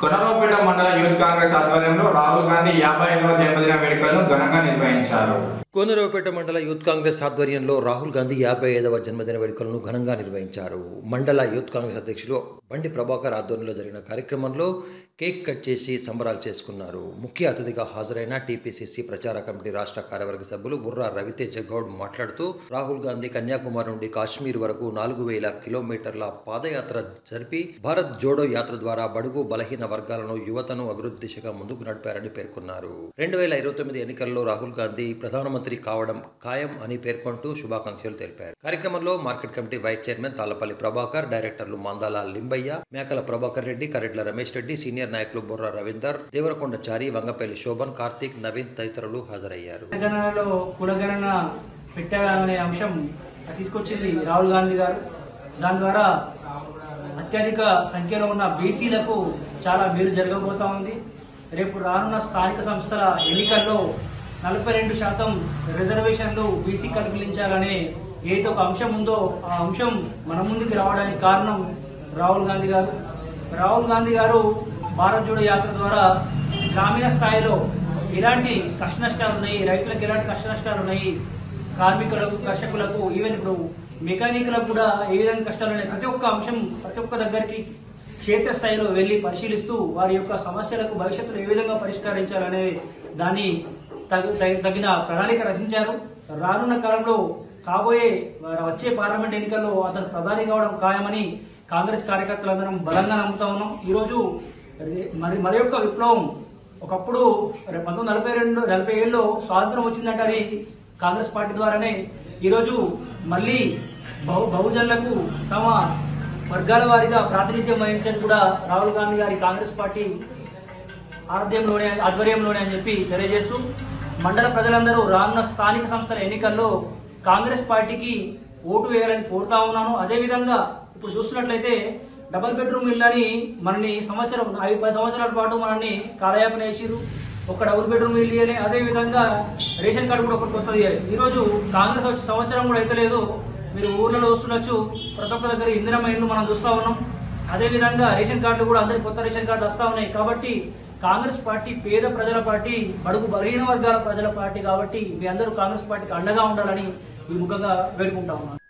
కొనరావుపేట మండల యూత్ కాంగ్రెస్ ఆధ్వర్యంలో రాహుల్ గాంధీ 55వ జన్మదిన వేడుకలను ఘనంగా నిర్వహించారు. కొనరావుపేట మండల యూత్ కాంగ్రెస్ ఆధ్వర్యంలో రాహుల్ గాంధీ 55వ జన్మదిన వేడుకలను ఘనంగా నిర్వహించారు. మండల యూత్ కాంగ్రెస్ అధ్యక్షులు బండి ప్రభాకర్ ఆధ్వర్యంలో జరిగిన కార్యక్రమంలో కేక్ కట్ చేసి సంబరాలు చేసుకున్నారు. ముఖ్య అతిథిగా హాజరైన టీపీసీసీ ప్రచార కమిటీ రాష్ట్ర కార్యవర్గ సభ్యులు బుర్రా రవితేజ గౌడ్ మాట్లాడుతూ రాహుల్ గాంధీ కన్యాకుమారి నుండి కాశ్మీర్ వరకు 4000 కిలోమీటర్ల పాదయాత్ర జరిపి భారత్ జోడో యాత్ర ద్వారా బడుగు బలహీన వర్గాలను యువతను అభివృద్ధి దిశగా ముందుకు నడిపారని పేర్కొన్నారు. 2029 ఎన్నికల్లో రాహుల్ గాంధీ ప్రధానమంత్రి కావడం ఖాయం అని పేర్కొంటూ శుభాకాంక్షలు తెలిపారు. కార్యక్రమంలో market committee vice chairman Tallapalli Prabhakar, డైరెక్టర్లు మందాల లింబయ్య, మేకల ప్రభాకర్ రెడ్డి, కరెడ్ల రమేష్ రెడ్డి, సీనియర్ నాయకులు బొర్రా రవీందర్, దేవరకొండ చారి, వంగపల్లి శోభన్, కార్తీక్, నవీన్ తదితరులు హాజరయ్యారు. కులగణన పెట్టాలనే అంశం తీసుకొచ్చింది రాహుల్ గాంధీ గారు. దాని ద్వారా అత్యధిక సంఖ్యలో ఉన్న బీసీలకు చాలా మేలు జరగబోతా ఉంది. రేపు రానున్న స్థానిక సంస్థల ఎన్నికల్లో 42% రిజర్వేషన్లు బీసీ కల్పించాలనే ఏదో ఒక అంశం ఉందో ఆ అంశం మన ముందుకు రావడానికి కారణం రాహుల్ గాంధీ గారు. రాహుల్ గాంధీ గారు భారత్ జోడో యాత్ర ద్వారా గ్రామీణ స్థాయిలో ఎలాంటి కష్టనష్టాలు ఉన్నాయి, రైతులకు ఎలాంటి కష్టనష్టాలు ఉన్నాయి, కార్మికులకు, కర్షకులకు, ఈవెన్ ఇప్పుడు మెకానికులకు కూడా ఏ విధంగా కష్టాలు ఉన్నాయి, ప్రతి ఒక్క అంశం ప్రతి ఒక్క దగ్గరికి క్షేత్రస్థాయిలో వెళ్లి పరిశీలిస్తూ వారి యొక్క సమస్యలకు భవిష్యత్తులో ఏ విధంగా పరిష్కరించాలనే దాన్ని తగిన ప్రణాళిక రచించారు. రానున్న కాలంలో వచ్చే పార్లమెంట్ ఎన్నికల్లో అతను ప్రధాని కావడం ఖాయమని కాంగ్రెస్ కార్యకర్తలందరం బలంగా నమ్ముతా ఉన్నాం. ఈ రోజు మరి యొక్క విప్లవం ఒకప్పుడు 1947లో స్వాతంత్రం వచ్చిందంటే అది కాంగ్రెస్ పార్టీ ద్వారానే. ఈరోజు మళ్లీ బహుజనులకు తమ వర్గాల వారీగా ప్రాతినిధ్యం వహించని కూడా రాహుల్ గాంధీ గారి కాంగ్రెస్ పార్టీ ఆధ్వర్యంలోనే అని చెప్పి తెలియజేస్తూ మండల ప్రజలందరూ రానున్న స్థానిక సంస్థల ఎన్నికల్లో కాంగ్రెస్ పార్టీకి ఓటు వేయాలని కోరుతా ఉన్నాను. అదేవిధంగా ఇప్పుడు చూస్తున్నట్లయితే డబుల్ బెడ్రూమ్ ఇల్లని మనని 5-10 సంవత్సరాల పాటు మనల్ని కాలయాపన చేసిరు. ఒక డబుల్ బెడ్రూమ్ ఇల్లు ఇవ్వాలి. అదేవిధంగా రేషన్ కార్డు కూడా ఒకటి కొత్తది ఇవ్వాలి. ఈ రోజు కాంగ్రెస్ వచ్చి సంవత్సరం కూడా అయితే లేదు. మీరు ఊర్లలో చూస్తుండొచ్చు, ప్రతి ఒక్క దగ్గర ఇందిరమ్మ ఇల్లు మనం చూస్తా ఉన్నాం. అదేవిధంగా రేషన్ కార్డులు కూడా అందరికి కొత్త రేషన్ కార్డులు వస్తా ఉన్నాయి. కాబట్టి కాంగ్రెస్ పార్టీ పేద ప్రజల పార్టీ, బడుగు బలహీన వర్గాల ప్రజల పార్టీ. కాబట్టి మీ అందరూ కాంగ్రెస్ పార్టీకి అండగా ఉండాలని ఈ ముఖంగా వేడుకుంటా ఉన్నాను.